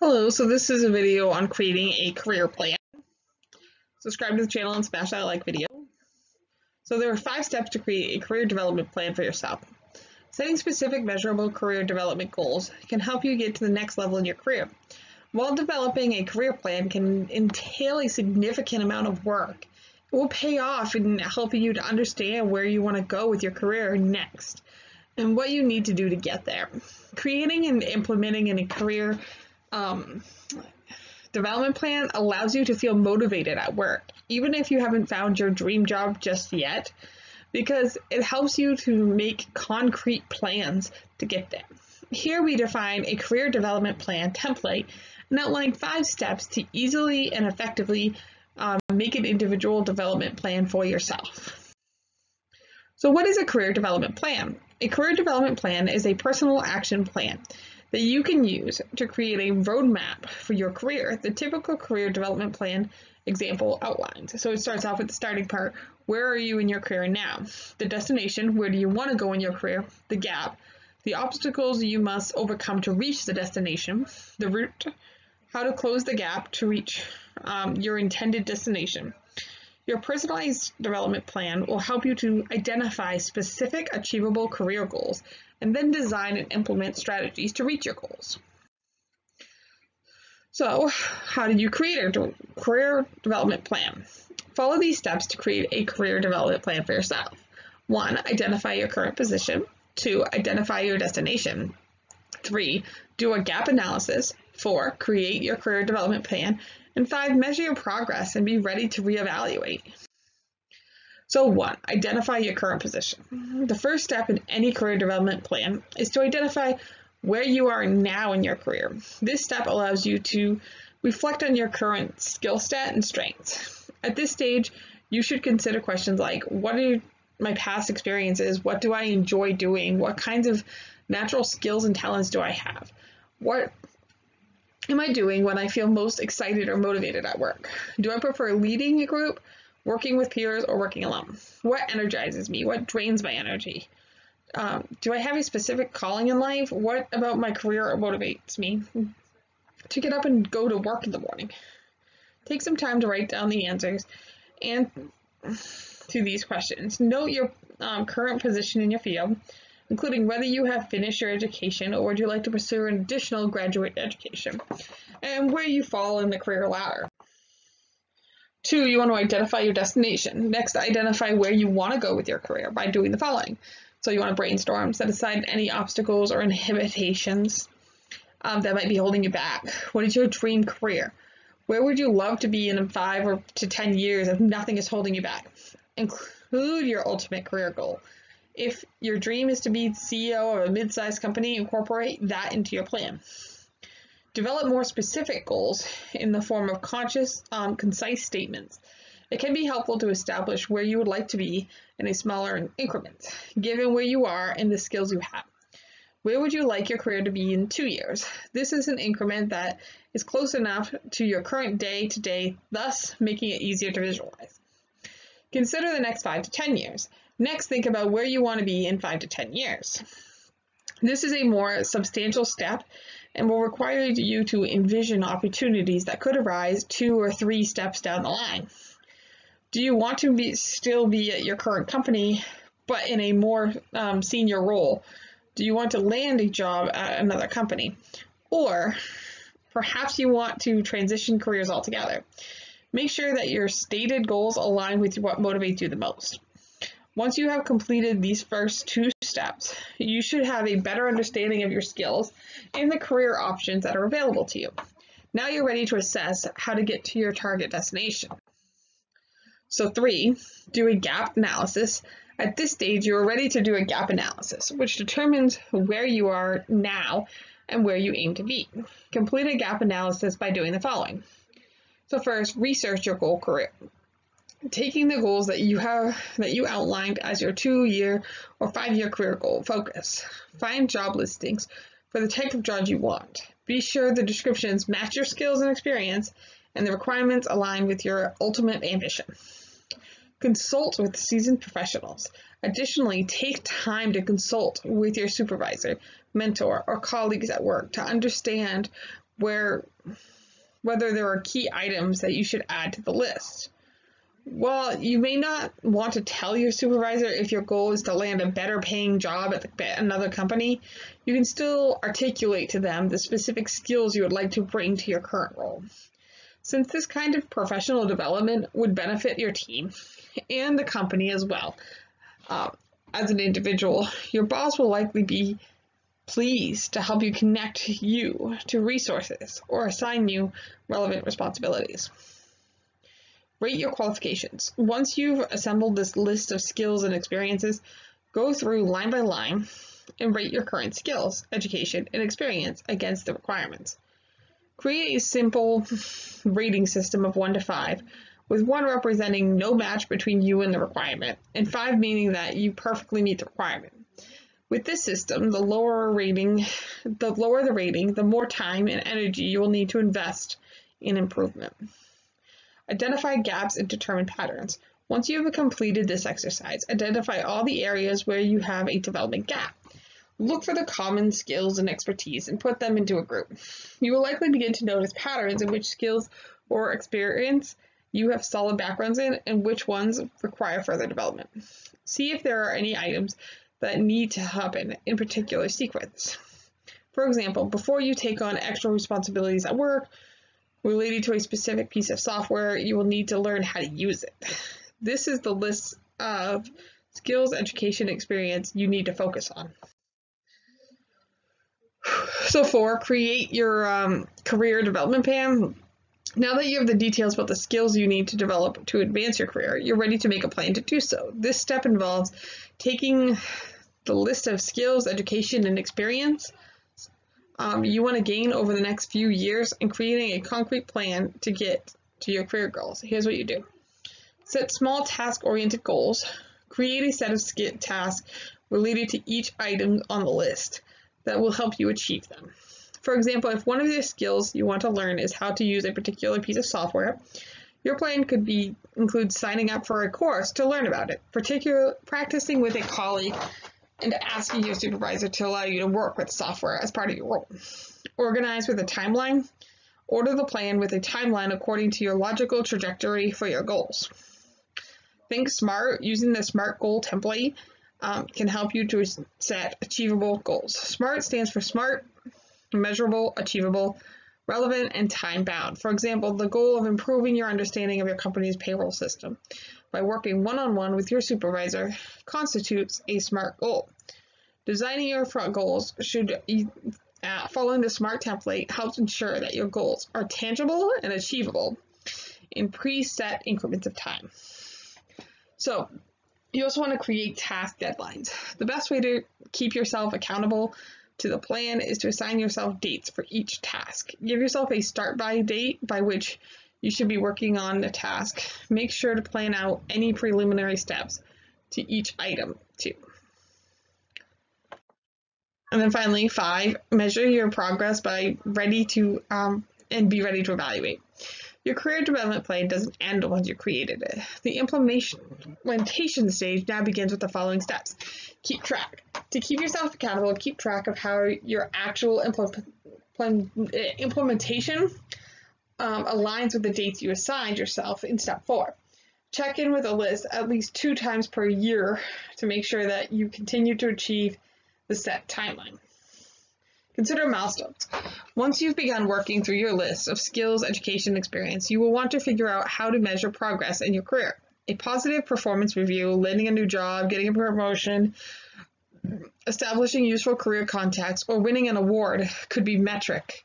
Hello, so this is a video on creating a career plan. Subscribe to the channel and smash that like video. So there are 5 steps to create a career development plan for yourself. Setting specific measurable career development goals can help you get to the next level in your career. While developing a career plan can entail a significant amount of work, it will pay off in helping you to understand where you want to go with your career next and what you need to do to get there. Creating and implementing a career development plan allows you to feel motivated at work, even if you haven't found your dream job just yet, because it helps you to make concrete plans to get there. Here we define a career development plan template and outline 5 steps to easily and effectively make an individual development plan for yourself. So what is a career development plan? A career development plan is a personal action plan that you can use to create a roadmap for your career. The typical career development plan example outlines. So it starts off with the starting part. Where are you in your career now? The destination, where do you want to go in your career? The gap, the obstacles you must overcome to reach the destination. The route, how to close the gap to reach your intended destination. Your personalized development plan will help you to identify specific achievable career goals and then design and implement strategies to reach your goals. So, how do you create a career development plan? Follow these steps to create a career development plan for yourself. 1. Identify your current position. 2. Identify your destination. 3. Do a gap analysis. 4. Create your career development plan. And 5. Measure your progress and be ready to reevaluate. So 1. Identify your current position. The first step in any career development plan is to identify where you are now in your career. This step allows you to reflect on your current skill set and strengths. At this stage, you should consider questions like, what are my past experiences? What do I enjoy doing? What kinds of natural skills and talents do I have? What am I doing when I feel most excited or motivated at work? Do I prefer leading a group, working with peers, or working alone? What energizes me? What drains my energy? Do I have a specific calling in life? What about my career motivates me to get up and go to work in the morning? Take some time to write down the answers and to these questions. Note your current position in your field, including whether you have finished your education or would you like to pursue an additional graduate education, and where you fall in the career ladder. 2, you want to identify your destination. Next, identify where you want to go with your career by doing the following. So you want to brainstorm, set aside any obstacles or inhibitions that might be holding you back. What is your dream career? Where would you love to be in 5 to 10 years if nothing is holding you back? Include your ultimate career goal. If your dream is to be CEO of a mid-sized company, incorporate that into your plan. Develop more specific goals in the form of conscious, concise statements. It can be helpful to establish where you would like to be in a smaller increment, given where you are and the skills you have. Where would you like your career to be in 2 years? This is an increment that is close enough to your current day-to-day, thus making it easier to visualize. Consider the next 5 to 10 years. Next, think about where you want to be in 5 to 10 years. This is a more substantial step and will require you to envision opportunities that could arise 2 or 3 steps down the line. Do you want to still be at your current company, but in a more senior role? Do you want to land a job at another company? Or perhaps you want to transition careers altogether. Make sure that your stated goals align with what motivates you the most. Once you have completed these first 2 steps, you should have a better understanding of your skills and the career options that are available to you. Now you're ready to assess how to get to your target destination. So 3, do a gap analysis. At this stage, you are ready to do a gap analysis, which determines where you are now and where you aim to be. Complete a gap analysis by doing the following. So first, research your goal career. Taking the goals that you outlined as your 2-year or 5-year career goal, focus. Find job listings for the type of job you want. Be sure the descriptions match your skills and experience and the requirements align with your ultimate ambition. Consult with seasoned professionals. Additionally, take time to consult with your supervisor, mentor, or colleagues at work to understand whether there are key items that you should add to the list. While you may not want to tell your supervisor if your goal is to land a better paying job at another company, you can still articulate to them the specific skills you would like to bring to your current role. Since this kind of professional development would benefit your team and the company as well, as an individual, your boss will likely be pleased to help you connect you to resources or assign you relevant responsibilities. Rate your qualifications. Once you've assembled this list of skills and experiences, go through line by line and rate your current skills, education, and experience against the requirements. Create a simple rating system of 1 to 5, with 1 representing no match between you and the requirement, and 5 meaning that you perfectly meet the requirement. With this system, the lower the rating, the more time and energy you will need to invest in improvement. Identify gaps and determine patterns. Once you have completed this exercise, identify all the areas where you have a development gap. Look for the common skills and expertise and put them into a group. You will likely begin to notice patterns in which skills or experience you have solid backgrounds in and which ones require further development. See if there are any items that need to happen in particular sequence. For example, before you take on extra responsibilities at work related to a specific piece of software, you will need to learn how to use it. This is the list of skills, education, experience you need to focus on. So 4, create your career development plan. Now that you have the details about the skills you need to develop to advance your career, you're ready to make a plan to do so. This step involves taking the list of skills, education, and experience you want to gain over the next few years and creating a concrete plan to get to your career goals. Here's what you do. Set small task-oriented goals. Create a set of tasks related to each item on the list that will help you achieve them. For example, if one of the skills you want to learn is how to use a particular piece of software, your plan could include signing up for a course to learn about it, practicing with a colleague, and asking your supervisor to allow you to work with software as part of your role. Organize with a timeline. Order the plan with a timeline according to your logical trajectory for your goals. Think SMART. Using the SMART goal template can help you to set achievable goals. SMART stands for smart, measurable, achievable, relevant, and time-bound. For example, the goal of improving your understanding of your company's payroll system by working one-on-one with your supervisor constitutes a SMART goal. Designing your goals following the SMART template helps ensure that your goals are tangible and achievable in preset increments of time. So, you also want to create task deadlines. The best way to keep yourself accountable to the plan is to assign yourself dates for each task. Give yourself a start by date by which you should be working on the task. Make sure to plan out any preliminary steps to each item too. And then finally, 5, measure your progress and be ready to evaluate. Your career development plan doesn't end once you created it. The implementation stage now begins with the following steps. Keep track. To keep yourself accountable, keep track of how your actual implementation aligns with the dates you assigned yourself in step 4. Check in with a list at least 2 times per year to make sure that you continue to achieve the set timeline. Consider milestones. Once you've begun working through your list of skills, education, experience, you will want to figure out how to measure progress in your career. A positive performance review, landing a new job, getting a promotion, establishing useful career contacts, or winning an award could be metrics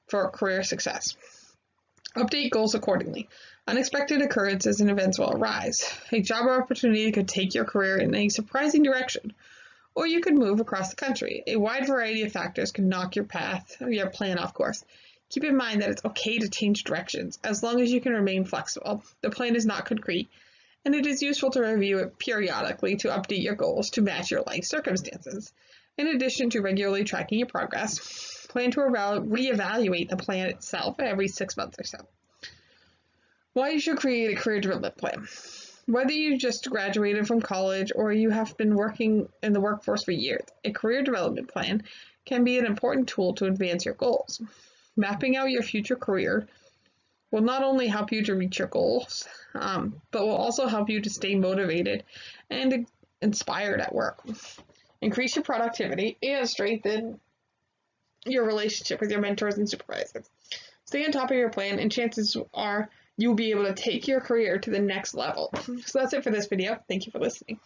for career success. Update goals accordingly. Unexpected occurrences and events will arise. A job opportunity could take your career in a surprising direction, or you could move across the country. A wide variety of factors could knock your plan off course. Keep in mind that it's okay to change directions as long as you can remain flexible. The plan is not concrete, and it is useful to review it periodically to update your goals to match your life circumstances. In addition to regularly tracking your progress, plan to reevaluate the plan itself every 6 months or so. Why you should create a career development plan. Whether you just graduated from college or you have been working in the workforce for years, a career development plan can be an important tool to advance your goals. Mapping out your future career will not only help you to reach your goals, but will also help you to stay motivated and inspired at work. Increase your productivity and strengthen your relationship with your mentors and supervisors. Stay on top of your plan, and chances are you'll be able to take your career to the next level. So that's it for this video. Thank you for listening.